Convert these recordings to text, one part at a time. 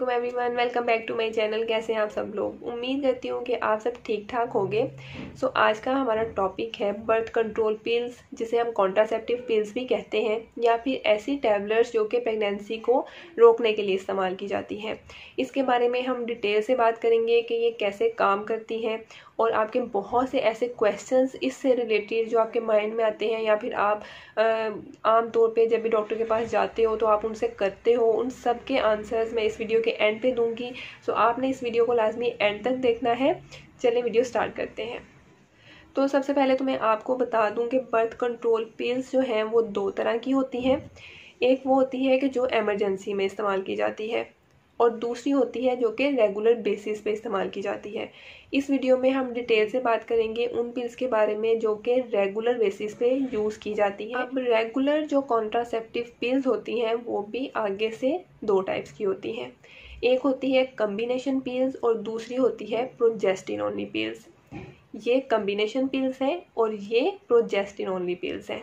वालेकुम everyone, welcome back to my channel. कैसे हैं आप सब लोग? उम्मीद करती हूँ कि आप सब ठीक ठाक होंगे। आज का हमारा टॉपिक है बर्थ कंट्रोल पिल्स, जिसे हम कॉन्ट्रासेप्टिव पिल्स भी कहते हैं, या फिर ऐसी टैबलेट्स जो कि प्रेगनेंसी को रोकने के लिए इस्तेमाल की जाती हैं। इसके बारे में हम डिटेल से बात करेंगे कि ये कैसे काम करती हैं, और आपके बहुत से ऐसे क्वेश्चंस इससे रिलेटेड जो आपके माइंड में आते हैं, या फिर आप आम तौर पे जब भी डॉक्टर के पास जाते हो तो आप उनसे करते हो, उन सब के आंसर्स मैं इस वीडियो के एंड पे दूंगी। आपने इस वीडियो को लाजमी एंड तक देखना है। चलिए वीडियो स्टार्ट करते हैं। तो सबसे पहले तो मैं आपको बता दूं कि बर्थ कंट्रोल पिल्स जो हैं वो दो तरह की होती हैं। एक वो होती है कि जो इमरजेंसी में इस्तेमाल की जाती है, और दूसरी होती है जो कि रेगुलर बेसिस पे इस्तेमाल की जाती है। इस वीडियो में हम डिटेल से बात करेंगे उन पिल्स के बारे में जो कि रेगुलर बेसिस पे यूज़ की जाती है। अब रेगुलर जो कॉन्ट्रासेप्टिव पिल्स होती हैं वो भी आगे से दो टाइप्स की होती हैं। एक होती है कम्बिनेशन पिल्स और दूसरी होती है प्रोजेस्टिन ओनली पिल्स। ये कम्बिनेशन पिल्स हैं और ये प्रोजेस्टिन ओनली पिल्स हैं।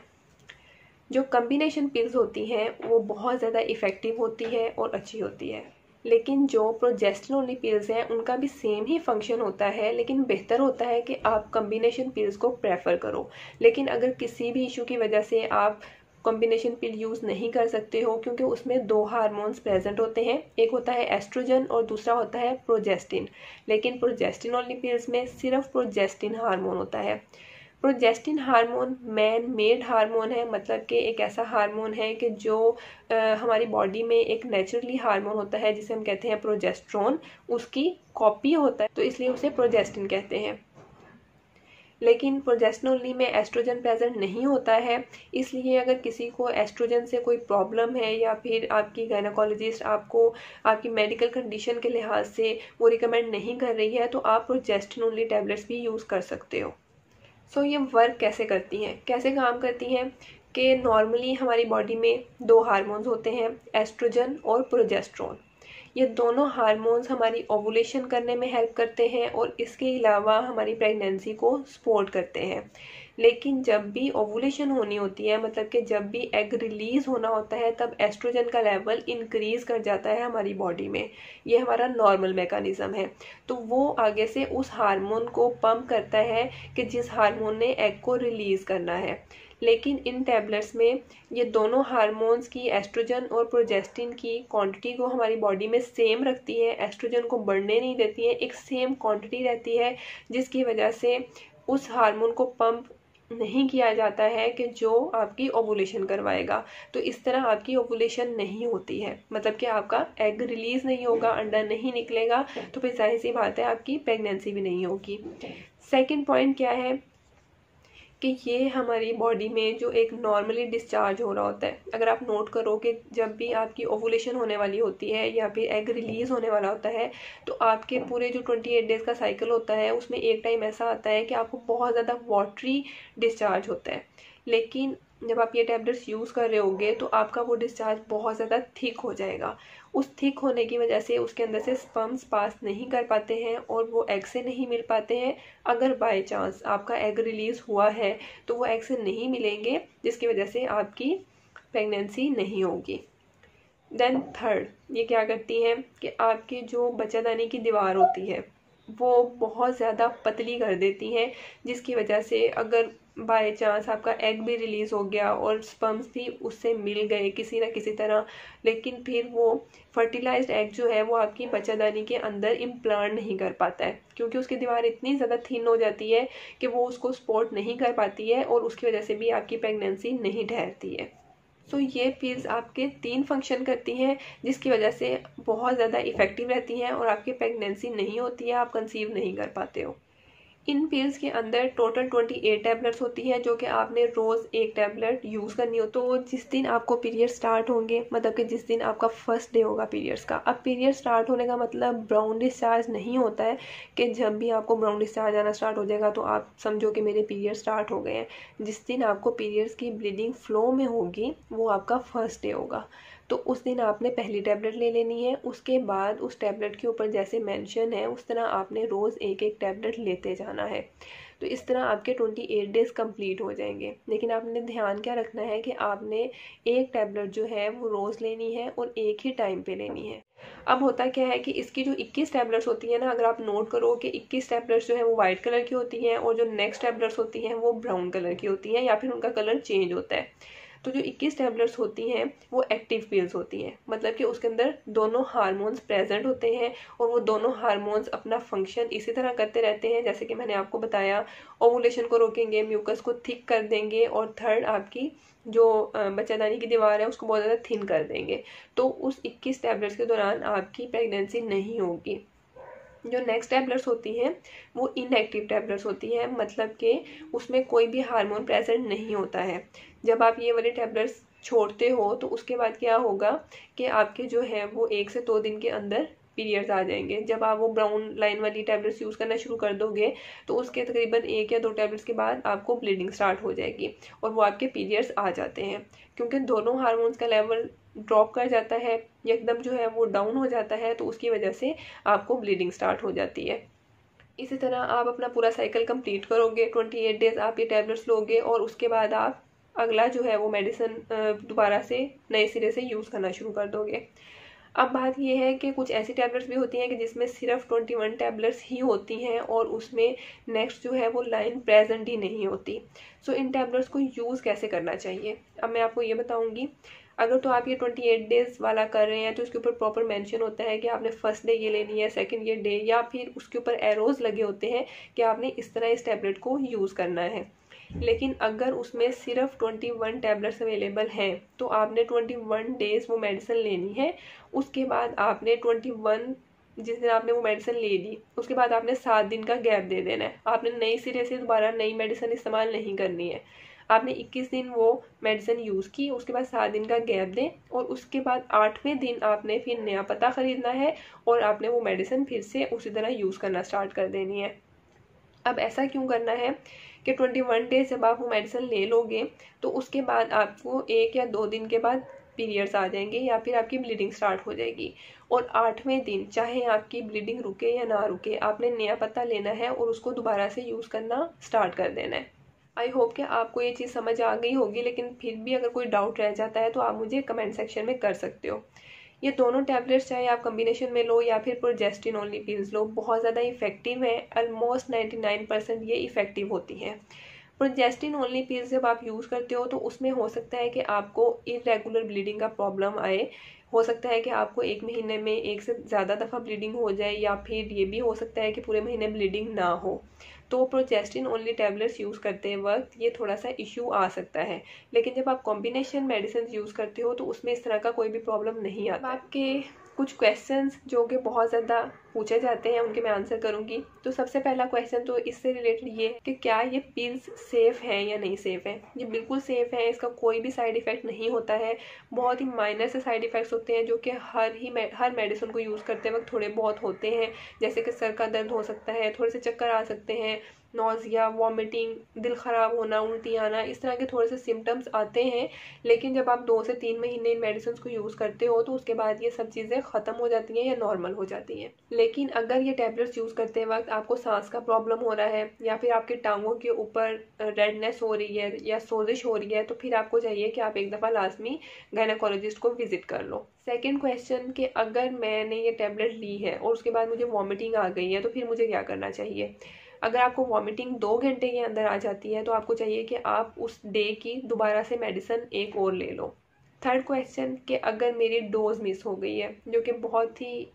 जो कम्बिनेशन पिल्स होती हैं वो बहुत ज़्यादा इफ़ेक्टिव होती है और अच्छी होती है, लेकिन जो प्रोजेस्टिन ओनली पिल्स हैं उनका भी सेम ही फंक्शन होता है, लेकिन बेहतर होता है कि आप कम्बिनेशन पिल्स को प्रेफर करो। लेकिन अगर किसी भी इशू की वजह से आप कॉम्बिनेशन पिल यूज़ नहीं कर सकते हो, क्योंकि उसमें दो हार्मोन्स प्रेजेंट होते हैं, एक होता है एस्ट्रोजन और दूसरा होता है प्रोजेस्टिन। लेकिन प्रोजेस्टिन ओनली पिल्स में सिर्फ प्रोजेस्टिन हार्मोन होता है। Progestin hormone man made hormone है, मतलब कि एक ऐसा हार्मोन है कि जो हमारी बॉडी में एक नेचुरली हार्मोन होता है जिसे हम कहते हैं प्रोजेस्ट्रॉन, उसकी कॉपी होता है, तो इसलिए उसे प्रोजेस्टिन कहते हैं। लेकिन प्रोजेस्टिन ओनली में एस्ट्रोजन प्रेजेंट नहीं होता है, इसलिए अगर किसी को एस्ट्रोजन से कोई प्रॉब्लम है, या फिर आपकी गायनेकोलॉजिस्ट आपको आपकी मेडिकल कंडीशन के लिहाज से वो रिकमेंड नहीं कर रही है, तो आप प्रोजेस्टिन ओनली टैबलेट्स भी यूज़ कर सकते हो। ये वर्क कैसे करती हैं, कैसे काम करती हैं कि नॉर्मली हमारी बॉडी में दो हार्मोन्स होते हैं, एस्ट्रोजन और प्रोजेस्ट्रॉन। ये दोनों हार्मोन्स हमारी ओवुलेशन करने में हेल्प करते हैं और इसके अलावा हमारी प्रेगनेंसी को सपोर्ट करते हैं। लेकिन जब भी ओवुलेशन होनी होती है, मतलब कि जब भी एग रिलीज होना होता है, तब एस्ट्रोजन का लेवल इंक्रीज कर जाता है हमारी बॉडी में। ये हमारा नॉर्मल मैकेनिज्म है। तो वो आगे से उस हार्मोन को पंप करता है कि जिस हार्मोन ने एग को रिलीज करना है। लेकिन इन टैबलेट्स में ये दोनों हार्मोन्स की, एस्ट्रोजन और प्रोजेस्टिन की क्वांटिटी को हमारी बॉडी में सेम रखती है, एस्ट्रोजन को बढ़ने नहीं देती है, एक सेम क्वांटिटी रहती है, जिसकी वजह से उस हार्मोन को पंप नहीं किया जाता है कि जो आपकी ओवुलेशन करवाएगा। तो इस तरह आपकी ओवुलेशन नहीं होती है, मतलब कि आपका एग रिलीज नहीं होगा, अंडा नहीं निकलेगा, तो फिर जाहिर सी बात है आपकी प्रेगनेंसी भी नहीं होगी। सेकंड पॉइंट क्या है कि ये हमारी बॉडी में जो एक नॉर्मली डिस्चार्ज हो रहा होता है, अगर आप नोट करो कि जब भी आपकी ओवुलेशन होने वाली होती है या फिर एग रिलीज होने वाला होता है, तो आपके पूरे जो 28 डेज का साइकिल होता है उसमें एक टाइम ऐसा आता है कि आपको बहुत ज़्यादा वाटरी डिस्चार्ज होता है। लेकिन जब आप ये टैबलेट्स यूज़ कर रहे होगे तो आपका वो डिस्चार्ज बहुत ज़्यादा थिक हो जाएगा। उस थिक होने की वजह से उसके अंदर से स्पर्म्स पास नहीं कर पाते हैं और वो एग से नहीं मिल पाते हैं। अगर बाय चांस आपका एग रिलीज हुआ है तो वो एग से नहीं मिलेंगे, जिसकी वजह से आपकी प्रेगनेंसी नहीं होगी। देन थर्ड, ये क्या करती हैं कि आपकी जो बच्चादानी की दीवार होती है वो बहुत ज़्यादा पतली कर देती हैं, जिसकी वजह से अगर बाय चांस आपका एग भी रिलीज़ हो गया और स्पर्म्स भी उससे मिल गए किसी ना किसी तरह, लेकिन फिर वो फर्टिलाइज्ड एग जो है वो आपकी बच्चादानी के अंदर इम्प्लांट नहीं कर पाता है, क्योंकि उसकी दीवार इतनी ज़्यादा थिन हो जाती है कि वो उसको सपोर्ट नहीं कर पाती है, और उसकी वजह से भी आपकी प्रेगनेंसी नहीं ठहरती है। ये पिल्स आपके 3 फंक्शन करती हैं, जिसकी वजह से बहुत ज़्यादा इफ़ेक्टिव रहती हैं और आपकी प्रेगनेंसी नहीं होती है, आप कंसीव नहीं कर पाते हो। इन पिल्स के अंदर टोटल 28 टैबलेट्स होती हैं, जो कि आपने रोज़ एक टैबलेट यूज़ करनी हो। तो जिस दिन आपको पीरियड स्टार्ट होंगे, मतलब कि जिस दिन आपका फर्स्ट डे होगा पीरियड्स का, अब पीरियड स्टार्ट होने का मतलब ब्राउन डिस्चार्ज नहीं होता है कि जब भी आपको ब्राउन डिस्चार्ज आना स्टार्ट हो जाएगा तो आप समझो कि मेरे पीरियड स्टार्ट हो गए हैं। जिस दिन आपको पीरियड्स की ब्लीडिंग फ्लो में होगी वो आपका फर्स्ट डे होगा। तो उस दिन आपने पहली टैबलेट ले लेनी है। उसके बाद उस टैबलेट के ऊपर जैसे मेंशन है उस तरह आपने रोज़ एक एक टैबलेट लेते जाना है। तो इस तरह आपके 28 डेज़ कंप्लीट हो जाएंगे। लेकिन आपने ध्यान क्या रखना है कि आपने एक टैबलेट जो है वो रोज़ लेनी है और एक ही टाइम पे लेनी है। अब होता क्या है कि इसकी जो 21 टैबलेट्स होती है ना, अगर आप नोट करो कि 21 टैबलेट्स जो है वो वाइट कलर की होती हैं और जो नेक्स्ट टैबलेट्स होती हैं वो ब्राउन कलर की होती हैं या फिर उनका कलर चेंज होता है। तो जो 21 टैबलेट्स होती हैं वो एक्टिव पिल्स होती हैं, मतलब कि उसके अंदर दोनों हार्मोन्स प्रेजेंट होते हैं और वो दोनों हार्मोन्स अपना फंक्शन इसी तरह करते रहते हैं जैसे कि मैंने आपको बताया। ओवुलेशन को रोकेंगे, म्यूकस को थिक कर देंगे और थर्ड आपकी जो बच्चादानी की दीवार है उसको बहुत ज़्यादा थिन कर देंगे। तो उस 21 टैबलेट्स के दौरान आपकी प्रेगनेंसी नहीं होगी। जो नेक्स्ट टैबलेट्स होती हैं वो इनएक्टिव टैबलेट्स होती हैं, मतलब कि उसमें कोई भी हार्मोन प्रेजेंट नहीं होता है। जब आप ये वाली टैबलेट्स छोड़ते हो तो उसके बाद क्या होगा कि आपके जो है वो 1 से 2 दिन के अंदर पीरियड्स आ जाएंगे। जब आप वो ब्राउन लाइन वाली टैबलेट्स यूज़ करना शुरू कर दोगे तो उसके तकरीबन 1 या 2 टैबलेट्स के बाद आपको ब्लीडिंग स्टार्ट हो जाएगी और वो आपके पीरियड्स आ जाते हैं, क्योंकि दोनों हार्मोन्स का लेवल ड्रॉप कर जाता है, एकदम जो है वो डाउन हो जाता है, तो उसकी वजह से आपको ब्लीडिंग स्टार्ट हो जाती है। इसी तरह आप अपना पूरा साइकिल कंप्लीट करोगे, 28 डेज आप ये टैबलेट्स लोगे और उसके बाद आप अगला जो है वो मेडिसिन दोबारा से नए सिरे से यूज़ करना शुरू कर दोगे। अब बात ये है कि कुछ ऐसी टैबलेट्स भी होती हैं कि जिसमें सिर्फ 21 टैबलेट्स ही होती हैं और उसमें नेक्स्ट जो है वो लाइन प्रेजेंट ही नहीं होती। सो इन टैबलेट्स को यूज़ कैसे करना चाहिए अब मैं आपको ये बताऊंगी। अगर तो आप ये 28 डेज वाला कर रहे हैं तो उसके ऊपर प्रॉपर मेंशन होता है कि आपने फर्स्ट डे ये लेनी है, सेकंड ये डे, या फिर उसके ऊपर एरोज लगे होते हैं कि आपने इस तरह इस टैबलेट को यूज़ करना है। लेकिन अगर उसमें सिर्फ 21 टैबलेट्स अवेलेबल हैं तो आपने 21 डेज वो मेडिसिन लेनी है। उसके बाद आपने 21 जिस दिन आपने वो मेडिसिन ले ली उसके बाद आपने 7 दिन का गैप दे देना है। आपने नई सिरे से दोबारा नई मेडिसिन इस्तेमाल नहीं करनी है। आपने 21 दिन वो मेडिसिन यूज़ की, उसके बाद 7 दिन का गैप दें और उसके बाद 8वें दिन आपने फिर नया पता ख़रीदना है और आपने वो मेडिसिन फिर से उसी तरह यूज़ करना स्टार्ट कर देनी है। अब ऐसा क्यों करना है कि 21 डेज जब आप वो मेडिसिन ले लोगे तो उसके बाद आपको 1 या 2 दिन के बाद पीरियड्स आ जाएंगे या फिर आपकी ब्लीडिंग स्टार्ट हो जाएगी और 8वें दिन चाहे आपकी ब्लीडिंग रुके या ना रुके आपने नया पता लेना है और उसको दोबारा से यूज़ करना स्टार्ट कर देना है। आई होप कि आपको ये चीज़ समझ आ गई होगी, लेकिन फिर भी अगर कोई डाउट रह जाता है तो आप मुझे कमेंट सेक्शन में कर सकते हो। ये दोनों टैबलेट्स चाहे आप कम्बिनेशन में लो या फिर प्रोजेस्टिन ओनली पिल्स लो, बहुत ज़्यादा इफेक्टिव है। ऑलमोस्ट 99% ये इफेक्टिव होती हैं। प्रोजेस्टिन ओनली पिल्स जब आप यूज़ करते हो तो उसमें हो सकता है कि आपको इरेगुलर ब्लीडिंग का प्रॉब्लम आए, हो सकता है कि आपको 1 महीने में 1 से ज़्यादा दफ़ा ब्लीडिंग हो जाए या फिर ये भी हो सकता है कि पूरे महीने ब्लीडिंग ना हो। तो प्रोजेस्टिन ओनली टैबलेट्स यूज़ करते वक्त ये थोड़ा सा इशू आ सकता है, लेकिन जब आप कॉम्बिनेशन मेडिसिन यूज़ करते हो तो उसमें इस तरह का कोई भी प्रॉब्लम नहीं आता। आपके कुछ क्वेश्चंस जो कि बहुत ज़्यादा पूछे जाते हैं उनके मैं आंसर करूंगी। तो सबसे पहला क्वेश्चन तो इससे रिलेटेड ये कि क्या ये पिल्स सेफ़ हैं या नहीं सेफ़ है। ये बिल्कुल सेफ़ है, इसका कोई भी साइड इफ़ेक्ट नहीं होता है। बहुत ही माइनर से साइड इफ़ेक्ट्स होते हैं जो कि हर मेडिसिन को यूज़ करते वक्त थोड़े बहुत होते हैं, जैसे कि सर का दर्द हो सकता है, थोड़े से चक्कर आ सकते हैं, नोज़िया, वॉमिटिंग, दिल ख़राब होना, उल्टी आना, इस तरह के थोड़े से सिम्टम्स आते हैं। लेकिन जब आप 2 से 3 महीने इन मेडिसिन को यूज़ करते हो तो उसके बाद ये सब चीज़ें ख़त्म हो जाती हैं या नॉर्मल हो जाती हैं। लेकिन अगर ये टैबलेट्स यूज़ करते वक्त आपको सांस का प्रॉब्लम हो रहा है या फिर आपके टांगों के ऊपर रेडनेस हो रही है या सोजिश हो रही है तो फिर आपको चाहिए कि आप एक दफ़ा लाजमी गायनेकोलॉजिस्ट को विजिट कर लो। सेकेंड क्वेश्चन कि अगर मैंने ये टैबलेट ली है और उसके बाद मुझे वॉमिटिंग आ गई है तो फिर मुझे क्या करना चाहिए। अगर आपको वॉमिटिंग 2 घंटे के अंदर आ जाती है तो आपको चाहिए कि आप उस डे की दोबारा से मेडिसिन एक और ले लो। थर्ड क्वेश्चन कि अगर मेरी डोज मिस हो गई है, जो कि बहुत ही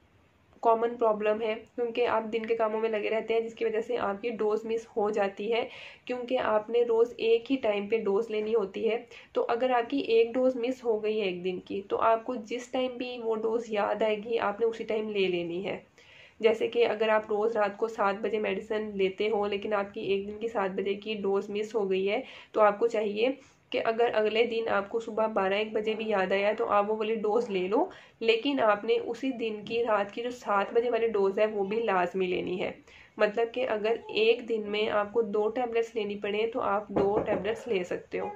कॉमन प्रॉब्लम है क्योंकि आप दिन के कामों में लगे रहते हैं जिसकी वजह से आपकी डोज मिस हो जाती है, क्योंकि आपने रोज़ एक ही टाइम पे डोज लेनी होती है। तो अगर आपकी एक डोज मिस हो गई है एक दिन की तो आपको जिस टाइम भी वो डोज याद आएगी आपने उसी टाइम ले लेनी है। जैसे कि अगर आप रोज़ रात को 7 बजे मेडिसिन लेते हो लेकिन आपकी एक दिन की 7 बजे की डोज मिस हो गई है तो आपको चाहिए कि अगर अगले दिन आपको सुबह 12-1 बजे भी याद आया तो आप वो वाली डोज ले लो, लेकिन आपने उसी दिन की रात की जो 7 बजे वाली डोज है वो भी लाजमी लेनी है। मतलब कि अगर एक दिन में आपको 2 टैबलेट्स लेनी पड़े तो आप 2 टैबलेट्स ले सकते हो।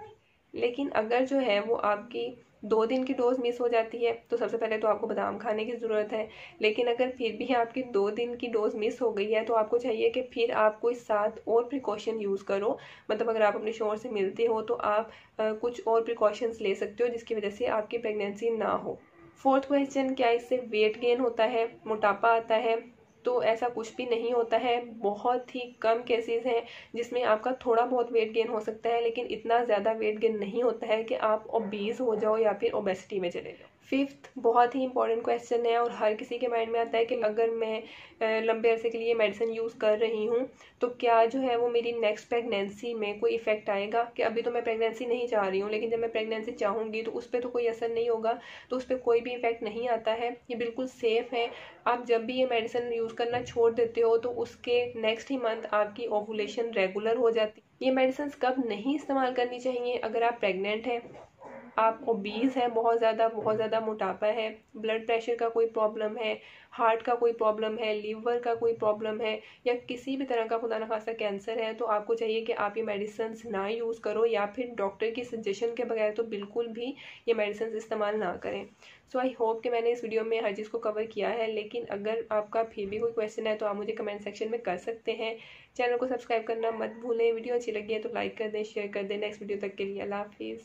लेकिन अगर जो है वो आपकी 2 दिन की डोज मिस हो जाती है तो सबसे पहले तो आपको बादाम खाने की ज़रूरत है। लेकिन अगर फिर भी आपकी 2 दिन की डोज मिस हो गई है तो आपको चाहिए कि फिर आप कोई 7 और प्रिकॉशन यूज़ करो। मतलब अगर आप अपने शौहर से मिलते हो तो आप कुछ और प्रिकॉशंस ले सकते हो जिसकी वजह से आपकी प्रेगनेंसी ना हो। फोर्थ क्वेश्चन, क्या इससे वेट गेन होता है, मोटापा आता है? तो ऐसा कुछ भी नहीं होता है। बहुत ही कम केसेस हैं जिसमें आपका थोड़ा बहुत वेट गेन हो सकता है, लेकिन इतना ज़्यादा वेट गेन नहीं होता है कि आप ओबीज हो जाओ या फिर ओबेसिटी में चले जाओ। फिफ्थ बहुत ही इंपॉर्टेंट क्वेश्चन है और हर किसी के माइंड में आता है कि अगर मैं लंबे अरसे के लिए मेडिसिन यूज़ कर रही हूँ तो क्या जो है वो मेरी नेक्स्ट प्रेगनेंसी में कोई इफेक्ट आएगा? कि अभी तो मैं प्रेगनेंसी नहीं चाह रही हूँ, लेकिन जब मैं प्रेगनेंसी चाहूँगी तो उस पर तो कोई असर नहीं होगा। तो उस पर कोई भी इफेक्ट नहीं आता है, ये बिल्कुल सेफ़ है। आप जब भी ये मेडिसिन यूज़ करना छोड़ देते हो तो उसके नेक्स्ट ही मंथ आपकी ओवुलेशन रेगुलर हो जाती है। ये मेडिसिन कब नहीं इस्तेमाल करनी चाहिए? अगर आप प्रेग्नेंट हैं, आप ओबीज है, बहुत ज़्यादा मोटापा है, ब्लड प्रेशर का कोई प्रॉब्लम है, हार्ट का कोई प्रॉब्लम है, लीवर का कोई प्रॉब्लम है, या किसी भी तरह का खुदा न खास्ता कैंसर है, तो आपको चाहिए कि आप ये मेडिसिन ना यूज़ करो या फिर डॉक्टर की सजेशन के बगैर तो बिल्कुल भी ये मेडिसिन इस्तेमाल ना करें। सो आई होप कि मैंने इस वीडियो में हर चीज़ को कवर किया है। लेकिन अगर आपका फिर भी कोई क्वेश्चन है तो आप मुझे कमेंट सेक्शन में कर सकते हैं। चैनल को सब्सक्राइब करना मत भूलें। वीडियो अच्छी लगी है तो लाइक कर दें, शेयर कर दें। नेक्स्ट वीडियो तक के लिए अल्लाह हाफिज़।